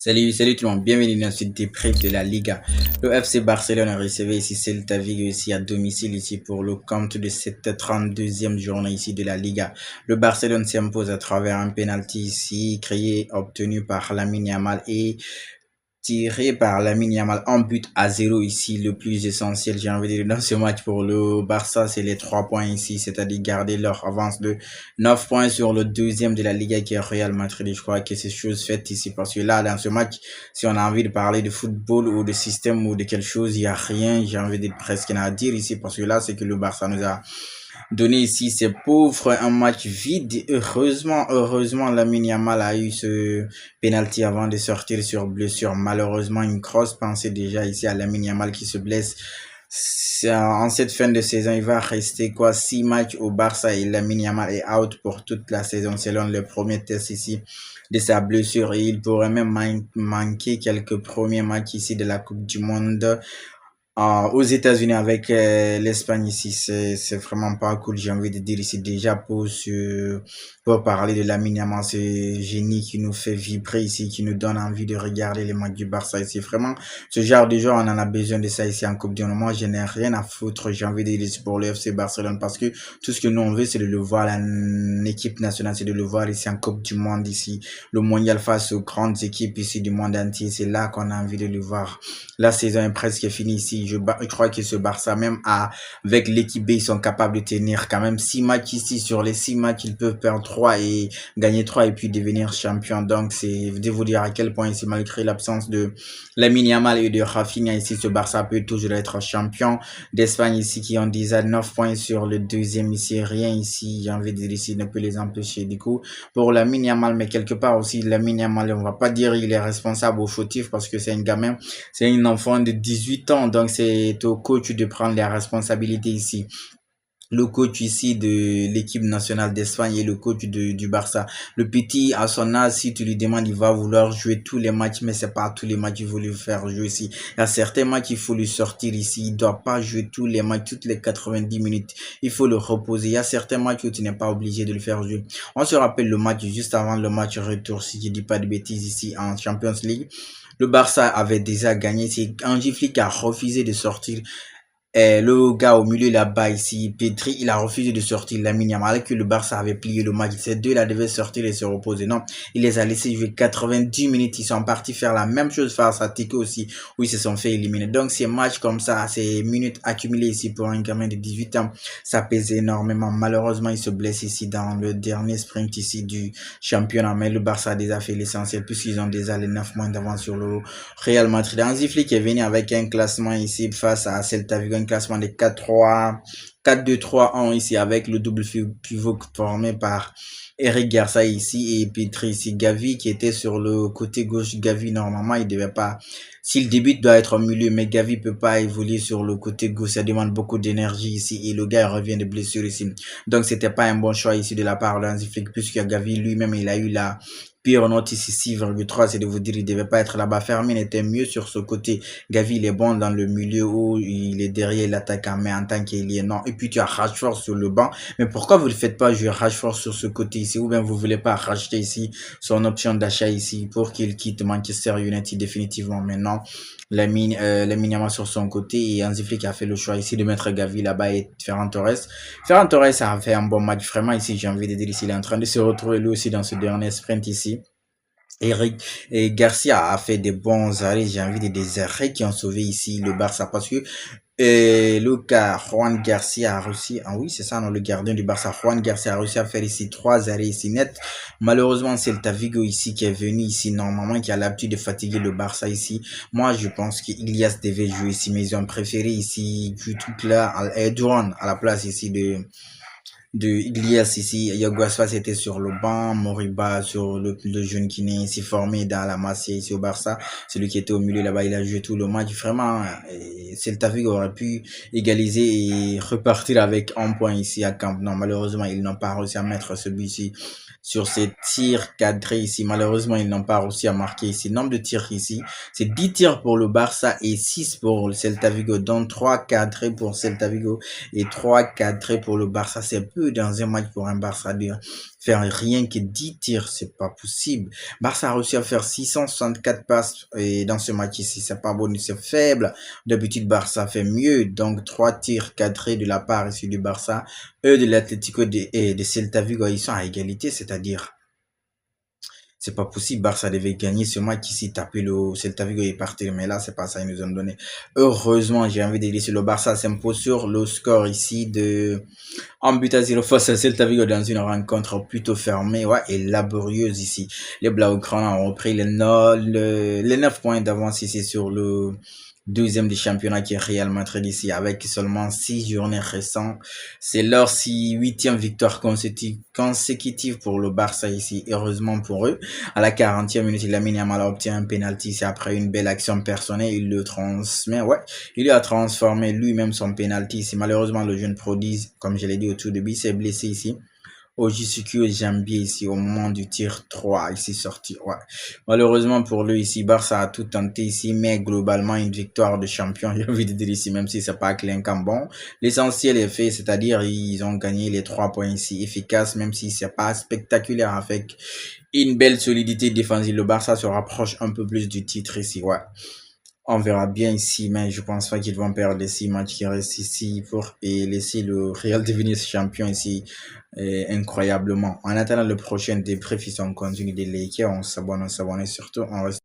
Salut tout le monde, bienvenue dans ce débrief de la Liga. Le FC Barcelone a recevé ici Celta Vigo ici à domicile ici pour le compte de cette 32e journée ici de la Liga. Le Barcelone s'impose à travers un penalty ici créé, obtenu par Lamine Yamal et tiré par Lamine Yamal en but à 0 ici, le plus essentiel, j'ai envie de dire, dans ce match pour le Barça, c'est les 3 points ici, c'est-à-dire garder leur avance de 9 points sur le deuxième de la Liga qui est Real Madrid. Je crois que c'est chose faite ici parce que là, dans ce match, si on a envie de parler de football ou de système ou de quelque chose, il n'y a rien, j'ai envie de dire presque rien à dire ici parce que là, c'est que le Barça nous a donné ici ces pauvres un match vide. Heureusement, Lamine Yamal a eu ce penalty avant de sortir sur blessure. Malheureusement, une grosse pensée déjà ici à Lamine Yamal qui se blesse. En cette fin de saison, il va rester 6 matchs au Barça et Lamine Yamal est out pour toute la saison selon le premier test ici de sa blessure et il pourrait même manquer quelques premiers matchs ici de la Coupe du Monde aux États-Unis avec l'Espagne ici. C'est vraiment pas cool, j'ai envie de dire ici déjà pour parler de Lamine Yamal, ce génie qui nous fait vibrer ici, qui nous donne envie de regarder les matchs du Barça ici. Vraiment, ce genre de joueur, on en a besoin de ça ici en Coupe du Monde. Moi, je n'ai rien à foutre, j'ai envie de dire ici pour le FC Barcelone parce que tout ce que nous on veut, c'est de le voir en équipe nationale, c'est de le voir ici en Coupe du Monde ici. Le mondial face aux grandes équipes ici du monde entier, c'est là qu'on a envie de le voir. La saison est presque finie ici. Je crois que ce Barça, même avec l'équipe B, ils sont capables de tenir quand même 6 matchs ici. Sur les 6 matchs, ils peuvent perdre 3 et gagner 3 et puis devenir champion. Donc, c'est de vous dire à quel point ici, malgré l'absence de Lamine Yamal et de Rafinha ici, ce Barça peut toujours être champion d'Espagne ici, qui ont déjà 9 points sur le deuxième ici. Rien ici, j'ai envie de dire ici, ne peut les empêcher. Du coup, pour Lamine Yamal, mais quelque part aussi, Lamine Yamal, on va pas dire il est responsable ou fautif parce que c'est un gamin, c'est un enfant de 18 ans, donc c'est au coach de prendre les responsabilités ici. Le coach ici de l'équipe nationale d'Espagne et le coach du Barça. Le petit, à son âge, si tu lui demandes, il va vouloir jouer tous les matchs, mais c'est pas tous les matchs qu'il faut lui faire jouer ici. Il y a certains matchs, il faut lui sortir ici. Il doit pas jouer tous les matchs, toutes les 90 minutes. Il faut le reposer. Il y a certains matchs où tu n'es pas obligé de le faire jouer. On se rappelle le match juste avant le match retour, si je dis pas de bêtises ici en Champions League. Le Barça avait déjà gagné. C'est Hansi Flick a refusé de sortir le gars au milieu là-bas ici, Petri, il a refusé de sortir Lamine Yamal alors que le Barça avait plié le match. Ces deux-là devaient sortir et se reposer. Non, il les a laissés jouer 90 minutes. Ils sont partis faire la même chose face à Tico aussi, où ils se sont fait éliminer. Donc ces matchs comme ça, ces minutes accumulées ici pour un gamin de 18 ans, ça pèse énormément. Malheureusement, il se blesse ici dans le dernier sprint ici du championnat. Mais le Barça a déjà fait l'essentiel puisqu'ils ont déjà les 9 points d'avance sur le Real Madrid. Hansi Flick est venu avec un classement ici face à Celta Vigo, un classement de 4-3, 4-2-3-1 ici avec le double pivot formé par Eric Garcia ici et Petri ici. Gavi qui était sur le côté gauche. Gavi, normalement, il devait pas, s'il débute, doit être au milieu, mais Gavi peut pas évoluer sur le côté gauche. Ça demande beaucoup d'énergie ici et le gars revient de blessure ici. Donc, c'était pas un bon choix ici de la part de Hansi Flick puisque Gavi lui-même, il a eu la pire note ici, 6,3, c'est de vous dire, il devait pas être là-bas. Fermin était mieux sur ce côté. Gavi, il est bon dans le milieu où il est derrière l'attaquant, mais en tant qu'ailier, non. Et puis, tu as Rashford sur le banc. Mais pourquoi vous ne faites pas jouer Rashford sur ce côté ici? Ou bien vous voulez pas racheter ici son option d'achat ici pour qu'il quitte Manchester United définitivement maintenant? Lamine Yamal sur son côté et Hansi Flick a fait le choix ici de mettre Gavi là-bas et Ferran Torres. Ferran Torres a fait un bon match vraiment ici, j'ai envie de dire ici, il est en train de se retrouver lui aussi dans ce dernier sprint ici. Eric et Garcia a fait des bons arrêts, j'ai envie de dire des arrêts qui ont sauvé ici le Barça parce que Lucas Juan Garcia a réussi, ah oui c'est ça, non, le gardien du Barça, Juan Garcia a réussi à faire ici 3 arrêts ici net. Malheureusement c'est le Tavigo ici qui est venu ici normalement, qui a l'habitude de fatiguer le Barça ici. Moi je pense qu'Ilias devait jouer ici, mais ils ont préféré ici tout là Duran à la place ici de Iglias ici. Yago Aspas était sur le banc, Moriba sur le jeune Guinéen ici formé dans la Masia ici au Barça. Celui qui était au milieu là-bas, il a joué tout le match. Vraiment, Celta Vigo aurait pu égaliser et repartir avec un point ici à Camp. Non, malheureusement, ils n'ont pas réussi à mettre ce but ici sur ces tirs cadrés ici. Malheureusement, ils n'ont pas réussi à marquer ici. Nombre de tirs ici, c'est 10 tirs pour le Barça et 6 pour le Celta Vigo, donc 3 cadrés pour Celta Vigo et 3 cadrés pour le Barça. C'est peu dans un match pour un Barça dur. fait rien que 10 tirs, c'est pas possible. Barça a réussi à faire 664 passes et dans ce match ici, c'est pas bon, c'est faible. D'habitude, Barça fait mieux, donc 3 tirs cadrés de la part ici du Barça. Eux de l'Atlético et de Celta Vigo, ils sont à égalité, c'est-à-dire c'est pas possible. Barça devait gagner ce match ici, taper le Celta Vigo et partir. Mais là, c'est pas ça, ils nous ont donné. Heureusement, j'ai envie de laisser le Barça s'impose sur le score ici de un but à 0 face à Celta Vigo dans une rencontre plutôt fermée, ouais, et laborieuse ici. Les Blaugrana ont repris les 9 points d'avance ici sur le deuxième du championnat qui est Real Madrid ici avec seulement 6 journées récentes. C'est leur 8e victoire consécutive pour le Barça ici, heureusement pour eux. À la 40e minute, Lamine Yamal obtient un penalty, c'est après une belle action personnelle, il le transmet, ouais, il lui a transformé lui-même son penalty. C'est malheureusement le jeune prodige, comme je l'ai dit au tout début, s'est blessé ici. Au Jisuku Jambier ici, au moment du tir 3, ici sorti, ouais. Malheureusement pour lui ici, Barça a tout tenté ici, mais globalement une victoire de champion, j'ai envie de dire ici, même si c'est pas clinquant bon. L'essentiel est fait, c'est-à-dire ils ont gagné les 3 points ici, efficaces, même si c'est pas spectaculaire avec une belle solidité défensive. Le Barça se rapproche un peu plus du titre ici, ouais. On verra bien ici, mais je pense pas qu'ils vont perdre les 6 matchs qui restent ici pour et laisser le Real devenir champion ici incroyablement. En attendant le prochain débrief, si on continue de liker, on s'abonne surtout, on reste